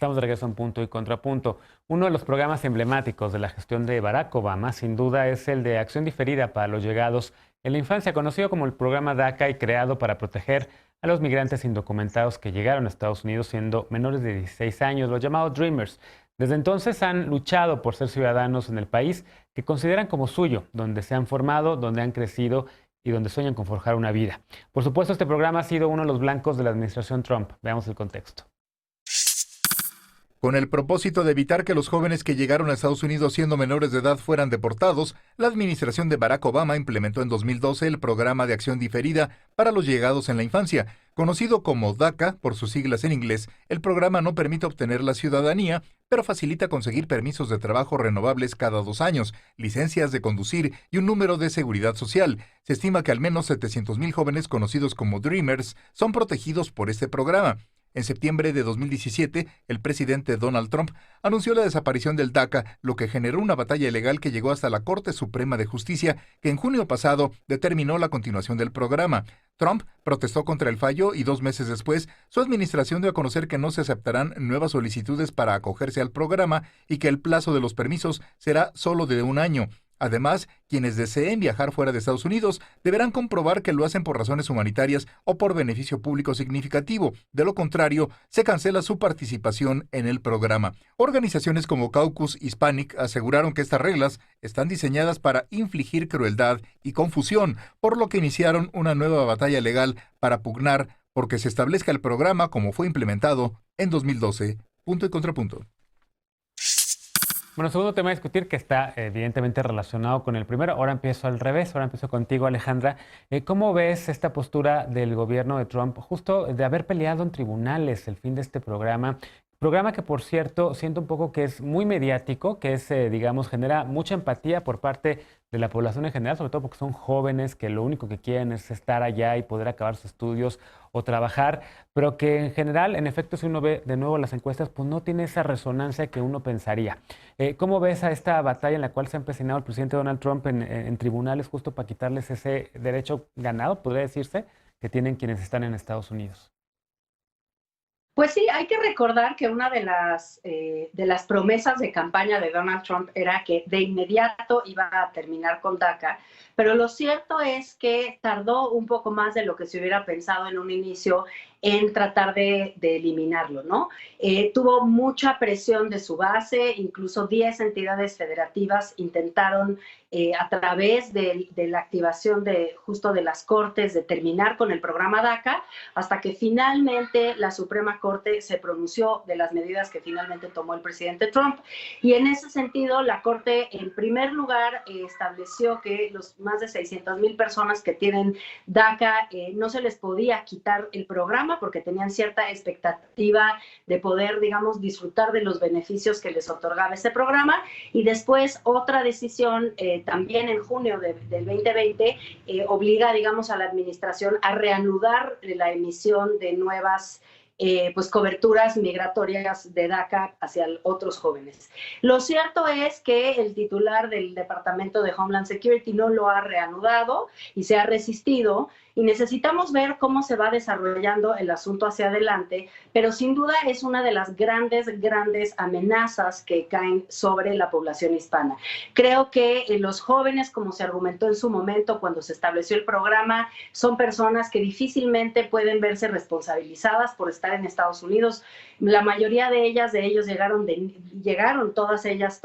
Estamos de regreso en Punto y Contrapunto. Uno de los programas emblemáticos de la gestión de Barack Obama, sin duda, es el de Acción Diferida para los Llegados en la Infancia, conocido como el programa DACA y creado para proteger a los migrantes indocumentados que llegaron a Estados Unidos siendo menores de 16 años, los llamados Dreamers. Desde entonces han luchado por ser ciudadanos en el país que consideran como suyo, donde se han formado, donde han crecido y donde sueñan con forjar una vida. Por supuesto, este programa ha sido uno de los blancos de la administración Trump. Veamos el contexto. Con el propósito de evitar que los jóvenes que llegaron a Estados Unidos siendo menores de edad fueran deportados, la administración de Barack Obama implementó en 2012 el Programa de Acción Diferida para los Llegados en la Infancia. Conocido como DACA, por sus siglas en inglés, el programa no permite obtener la ciudadanía, pero facilita conseguir permisos de trabajo renovables cada 2 años, licencias de conducir y un número de seguridad social. Se estima que al menos 700,000 jóvenes conocidos como Dreamers son protegidos por este programa. En septiembre de 2017, el presidente Donald Trump anunció la desaparición del DACA, lo que generó una batalla legal que llegó hasta la Corte Suprema de Justicia, que en junio pasado determinó la continuación del programa. Trump protestó contra el fallo y 2 meses después, su administración dio a conocer que no se aceptarán nuevas solicitudes para acogerse al programa y que el plazo de los permisos será solo de 1 año. Además, quienes deseen viajar fuera de Estados Unidos deberán comprobar que lo hacen por razones humanitarias o por beneficio público significativo. De lo contrario, se cancela su participación en el programa. Organizaciones como Caucus Hispanic aseguraron que estas reglas están diseñadas para infligir crueldad y confusión, por lo que iniciaron una nueva batalla legal para pugnar porque se establezca el programa como fue implementado en 2012. Punto y contrapunto. Bueno, segundo tema a discutir que está evidentemente relacionado con el primero. Ahora empiezo al revés, ahora empiezo contigo, Alejandra. ¿Cómo ves esta postura del gobierno de Trump justo de haber peleado en tribunales el fin de este programa? Programa que, por cierto, siento un poco que es muy mediático, que es, digamos, genera mucha empatía por parte de la población en general, sobre todo porque son jóvenes que lo único que quieren es estar allá y poder acabar sus estudios o trabajar, pero que en general, en efecto, si uno ve de nuevo las encuestas, pues no tiene esa resonancia que uno pensaría. ¿Cómo ves a esta batalla en la cual se ha empecinado el presidente Donald Trump en tribunales justo para quitarles ese derecho ganado, podría decirse, que tienen quienes están en Estados Unidos? Pues sí, hay que recordar que una de las promesas de campaña de Donald Trump era que de inmediato iba a terminar con DACA, pero lo cierto es que tardó un poco más de lo que se hubiera pensado en un inicio en tratar de eliminarlo, ¿no? Tuvo mucha presión de su base, incluso 10 entidades federativas intentaron a través de la activación justo de las cortes de terminar con el programa DACA, hasta que finalmente la Suprema Corte se pronunció de las medidas que finalmente tomó el presidente Trump. Y en ese sentido, la Corte, en primer lugar, estableció que los más de 600,000 personas que tienen DACA no se les podía quitar el programa porque tenían cierta expectativa de poder, digamos, disfrutar de los beneficios que les otorgaba ese programa. Y después, otra decisión también en junio del 2020 obliga, digamos, a la administración a reanudar la emisión de nuevas pues coberturas migratorias de DACA hacia otros jóvenes. Lo cierto es que el titular del Departamento de Homeland Security no lo ha reanudado y se ha resistido, y necesitamos ver cómo se va desarrollando el asunto hacia adelante, pero sin duda es una de las grandes amenazas que caen sobre la población hispana. Creo que los jóvenes, como se argumentó en su momento cuando se estableció el programa, son personas que difícilmente pueden verse responsabilizadas por estar en Estados Unidos. La mayoría de ellos llegaron todos ellos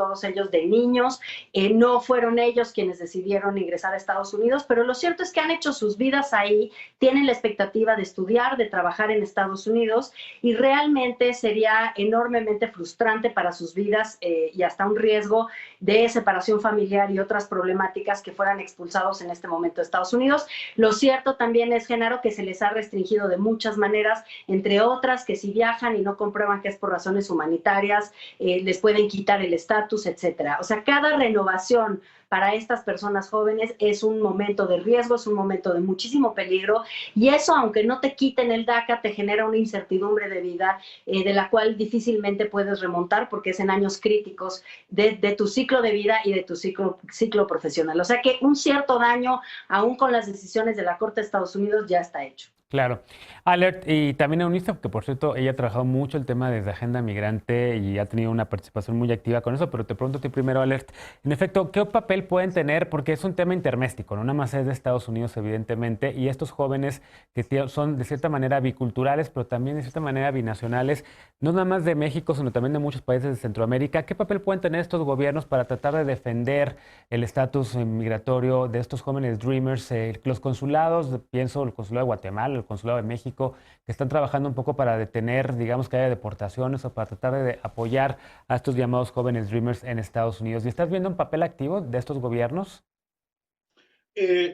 de niños, no fueron ellos quienes decidieron ingresar a Estados Unidos, pero lo cierto es que han hecho sus vidas ahí, tienen la expectativa de estudiar, de trabajar en Estados Unidos, y realmente sería enormemente frustrante para sus vidas y hasta un riesgo de separación familiar y otras problemáticas que fueran expulsados en este momento de Estados Unidos. Lo cierto también es, Genaro, que se les ha restringido de muchas maneras, entre otras que si viajan y no comprueban que es por razones humanitarias, les pueden quitar el estatus, etcétera. O sea, cada renovación para estas personas jóvenes es un momento de riesgo, es un momento de muchísimo peligro, y eso, aunque no te quiten el DACA, te genera una incertidumbre de vida de la cual difícilmente puedes remontar porque es en años críticos de tu ciclo de vida y de tu ciclo profesional. O sea que un cierto daño, aún con las decisiones de la Corte de Estados Unidos, ya está hecho. Claro. Alert, y también a UNICEF, que por cierto, ella ha trabajado mucho el tema desde Agenda Migrante y ha tenido una participación muy activa con eso, pero te pregunto a ti primero, Alert, en efecto, ¿qué papel pueden tener? Porque es un tema interméstico, no nada más es de Estados Unidos, evidentemente, y estos jóvenes que son de cierta manera biculturales, pero también de cierta manera binacionales, no nada más de México, sino también de muchos países de Centroamérica, ¿qué papel pueden tener estos gobiernos para tratar de defender el estatus migratorio de estos jóvenes Dreamers? Los consulados, pienso el consulado de Guatemala, el consulado de México, que están trabajando un poco para detener, digamos, que haya deportaciones o para tratar de apoyar a estos llamados jóvenes Dreamers en Estados Unidos. ¿Y estás viendo un papel activo de estos gobiernos?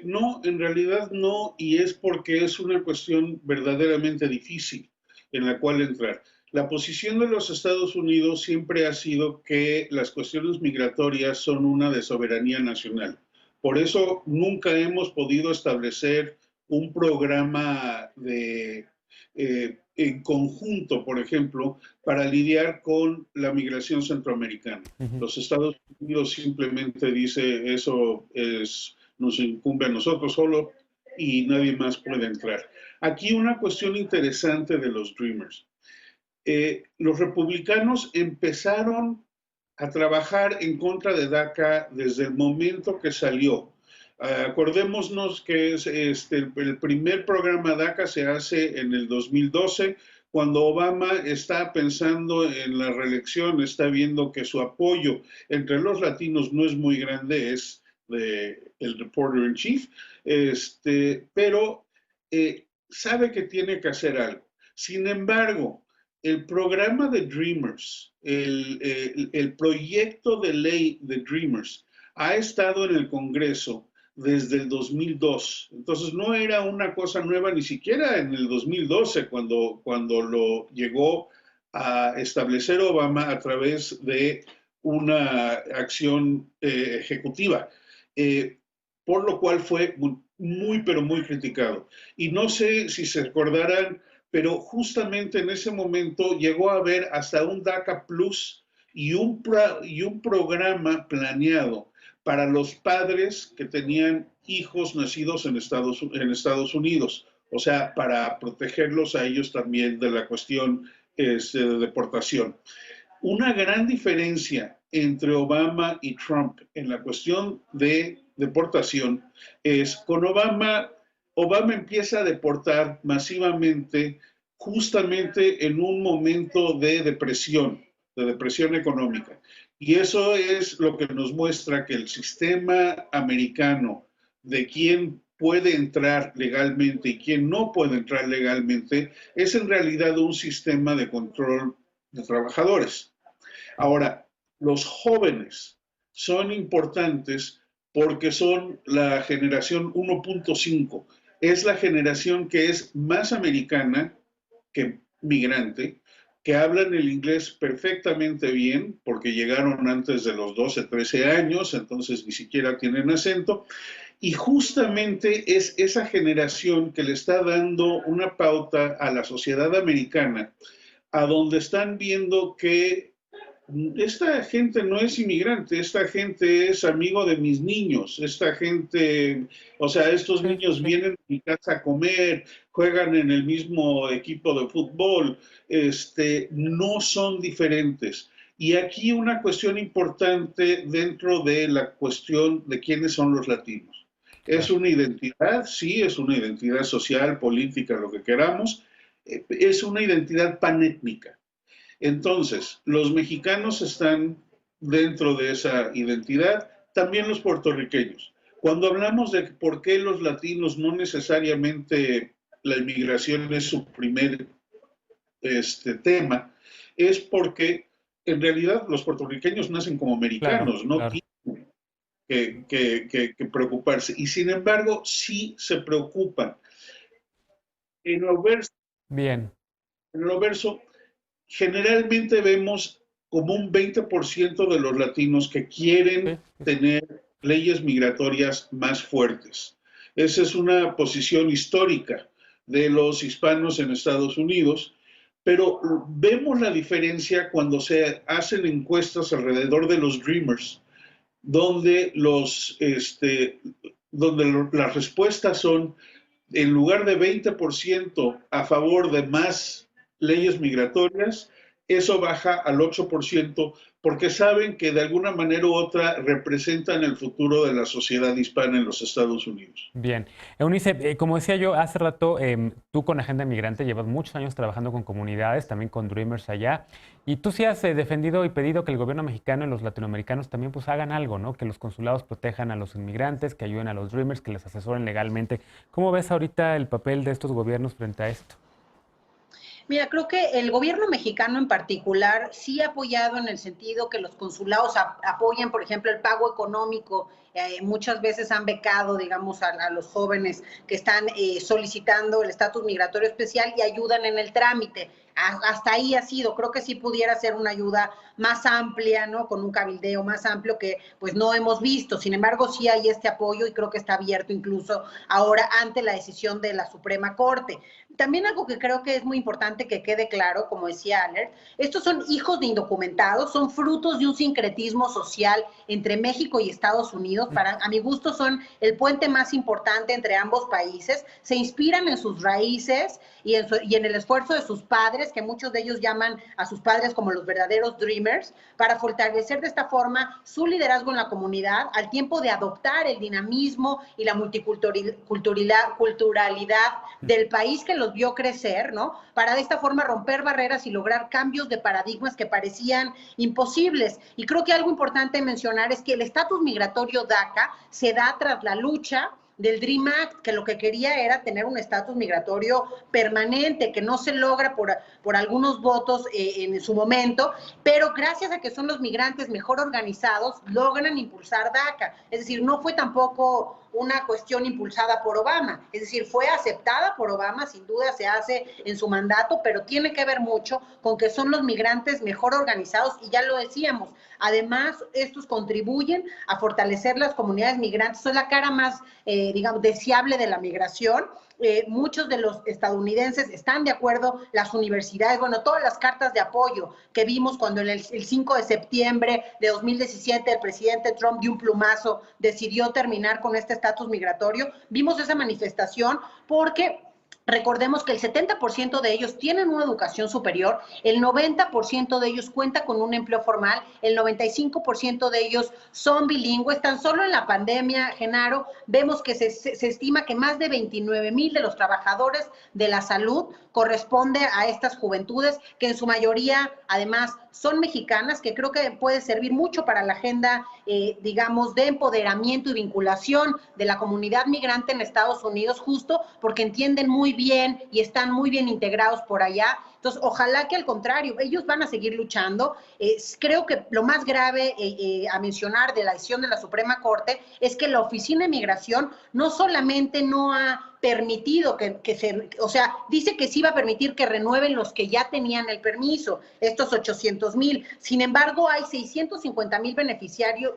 No, en realidad no, y es porque es una cuestión verdaderamente difícil en la cual entrar. La posición de los Estados Unidos siempre ha sido que las cuestiones migratorias son una de soberanía nacional. Por eso nunca hemos podido establecer un programa en conjunto, por ejemplo, para lidiar con la migración centroamericana. Ujú. Los Estados Unidos simplemente dice eso nos incumbe a nosotros solo y nadie más puede entrar. Aquí una cuestión interesante de los Dreamers. Los republicanos empezaron a trabajar en contra de DACA desde el momento que salió. Acordémonos que el primer programa DACA se hace en el 2012, cuando Obama está pensando en la reelección, está viendo que su apoyo entre los latinos no es muy grande, es el reporter in chief, pero sabe que tiene que hacer algo. Sin embargo, el programa de Dreamers, el proyecto de ley de Dreamers, ha estado en el Congreso desde el 2002. Entonces no era una cosa nueva ni siquiera en el 2012 cuando lo llegó a establecer Obama a través de una acción ejecutiva, por lo cual fue muy, pero muy criticado. Y no sé si se recordarán, pero justamente en ese momento llegó a haber hasta un DACA Plus y un programa planeado para los padres que tenían hijos nacidos en Estados Unidos, o sea, para protegerlos a ellos también de la cuestión de deportación. Una gran diferencia entre Obama y Trump en la cuestión de deportación es con Obama empieza a deportar masivamente justamente en un momento de depresión económica. Y eso es lo que nos muestra que el sistema americano de quién puede entrar legalmente y quién no puede entrar legalmente es en realidad un sistema de control de trabajadores. Ahora, los jóvenes son importantes porque son la generación 1.5. Es la generación que es más americana que migrante, que hablan el inglés perfectamente bien, porque llegaron antes de los 12, 13 años, entonces ni siquiera tienen acento, y justamente es esa generación que le está dando una pauta a la sociedad americana, a donde están viendo que esta gente no es inmigrante, esta gente es amigo de mis niños, esta gente, o sea, estos Sí, niños sí. vienen a mi casa a comer, juegan en el mismo equipo de fútbol, no son diferentes. Y aquí una cuestión importante dentro de la cuestión de quiénes son los latinos. Es Claro. una identidad, sí, es una identidad social, política, lo que queramos, es una identidad panétnica. Entonces, los mexicanos están dentro de esa identidad, también los puertorriqueños. Cuando hablamos de por qué los latinos no necesariamente la inmigración es su primer tema, es porque en realidad los puertorriqueños nacen como Claro, americanos, no claro. tienen que preocuparse. Y sin embargo, sí se preocupan. En lo verso, Bien. en lo verso generalmente vemos como un 20% de los latinos que quieren Sí, sí, sí. tener leyes migratorias más fuertes. Esa es una posición histórica de los hispanos en Estados Unidos, pero vemos la diferencia cuando se hacen encuestas alrededor de los Dreamers, donde las respuestas son en lugar de 20% a favor de más leyes migratorias, eso baja al 8% porque saben que de alguna manera u otra representan el futuro de la sociedad hispana en los Estados Unidos. Bien. Eunice, como decía yo hace rato, tú con Agenda Migrante llevas muchos años trabajando con comunidades, también con Dreamers allá, y tú sí has defendido y pedido que el gobierno mexicano y los latinoamericanos también pues hagan algo, ¿no? Que los consulados protejan a los inmigrantes, que ayuden a los Dreamers, que les asesoren legalmente. ¿Cómo ves ahorita el papel de estos gobiernos frente a esto? Mira, creo que el gobierno mexicano en particular sí ha apoyado en el sentido que los consulados apoyen, por ejemplo, el pago económico. Muchas veces han becado, digamos, a los jóvenes que están solicitando el estatus migratorio especial y ayudan en el trámite. Hasta ahí ha sido, creo que sí pudiera ser una ayuda más amplia, ¿no? Con un cabildeo más amplio que pues no hemos visto. Sin embargo, sí hay este apoyo y creo que está abierto incluso ahora ante la decisión de la Suprema Corte. También algo que creo que es muy importante que quede claro, como decía Alert, estos son hijos de indocumentados, son frutos de un sincretismo social entre México y Estados Unidos. A mi gusto son el puente más importante entre ambos países, se inspiran en sus raíces y en el esfuerzo de sus padres, que muchos de ellos llaman a sus padres como los verdaderos Dreamers, para fortalecer de esta forma su liderazgo en la comunidad, al tiempo de adoptar el dinamismo y la multiculturalidad del país que los vio crecer, ¿no? Para de esta forma romper barreras y lograr cambios de paradigmas que parecían imposibles. Y creo que algo importante mencionar es que el estatus migratorio DACA se da tras la lucha del Dream Act, que lo que quería era tener un estatus migratorio permanente, que no se logra por algunos votos en su momento, pero gracias a que son los migrantes mejor organizados, logran impulsar DACA. Es decir, no fue tampoco una cuestión impulsada por Obama, es decir, fue aceptada por Obama, sin duda se hace en su mandato, pero tiene que ver mucho con que son los migrantes mejor organizados y ya lo decíamos, además estos contribuyen a fortalecer las comunidades migrantes, son la cara más, digamos, deseable de la migración. Muchos de los estadounidenses están de acuerdo, las universidades, bueno, todas las cartas de apoyo que vimos cuando el 5 de septiembre de 2017 el presidente Trump de un plumazo decidió terminar con este estatus migratorio, vimos esa manifestación porque recordemos que el 70% de ellos tienen una educación superior, el 90% de ellos cuenta con un empleo formal, el 95% de ellos son bilingües. Tan solo en la pandemia, Genaro, vemos que se estima que más de 29,000 de los trabajadores de la salud corresponde a estas juventudes, que en su mayoría, además, son mexicanas, que creo que puede servir mucho para la agenda, digamos, de empoderamiento y vinculación de la comunidad migrante en Estados Unidos, justo porque entienden muy bien y están muy bien integrados por allá. Entonces, ojalá que al contrario, ellos van a seguir luchando. Creo que lo más grave a mencionar de la decisión de la Suprema Corte es que la Oficina de Migración no solamente no ha permitido o sea, dice que sí va a permitir que renueven los que ya tenían el permiso, estos 800,000. Sin embargo, hay 650,000 beneficiarios,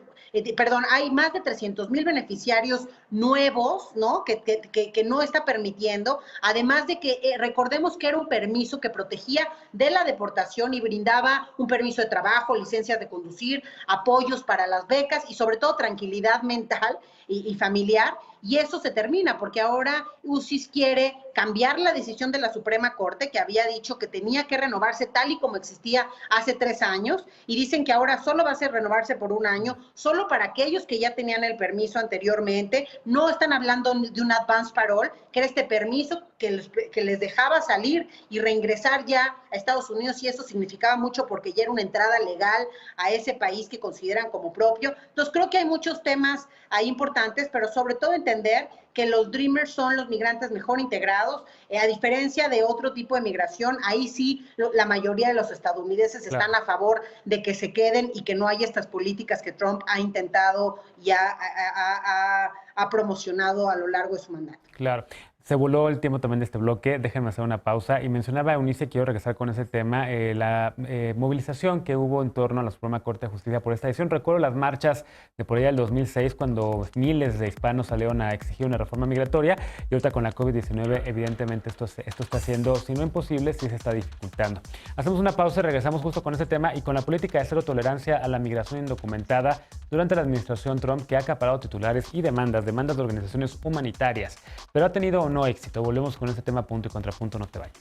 hay más de 300,000 beneficiarios nuevos, ¿no? Que no está permitiendo, además de que recordemos que era un permiso que protegía de la deportación y brindaba un permiso de trabajo, licencias de conducir, apoyos para las becas y sobre todo tranquilidad mental y familiar. Y eso se termina porque ahora UCIS quiere cambiar la decisión de la Suprema Corte, que había dicho que tenía que renovarse tal y como existía hace 3 años, y dicen que ahora solo va a ser renovarse por 1 año, solo para aquellos que ya tenían el permiso anteriormente. No están hablando de un advance parole, que era este permiso que les dejaba salir y reingresar ya a Estados Unidos, y eso significaba mucho porque ya era una entrada legal a ese país que consideran como propio. Entonces creo que hay muchos temas ahí importantes, pero sobre todo entender que los Dreamers son los migrantes mejor integrados, a diferencia de otro tipo de migración. Ahí sí la mayoría de los estadounidenses están a favor de que se queden y que no haya estas políticas que Trump ha intentado y ha promocionado a lo largo de su mandato. Claro. Se voló el tiempo también de este bloque, déjenme hacer una pausa. Y mencionaba Eunice, quiero regresar con ese tema, la movilización que hubo en torno a la Suprema Corte de Justicia por esta decisión. Recuerdo las marchas de por allá del 2006, cuando miles de hispanos salieron a exigir una reforma migratoria, y ahorita con la COVID-19, evidentemente esto está siendo, si no imposible, sí se está dificultando. Hacemos una pausa y regresamos justo con ese tema y con la política de cero tolerancia a la migración indocumentada durante la administración Trump, que ha acaparado titulares y demandas de organizaciones humanitarias, pero ha tenido o no no éxito. Volvemos con este tema punto y contrapunto, no te vayas.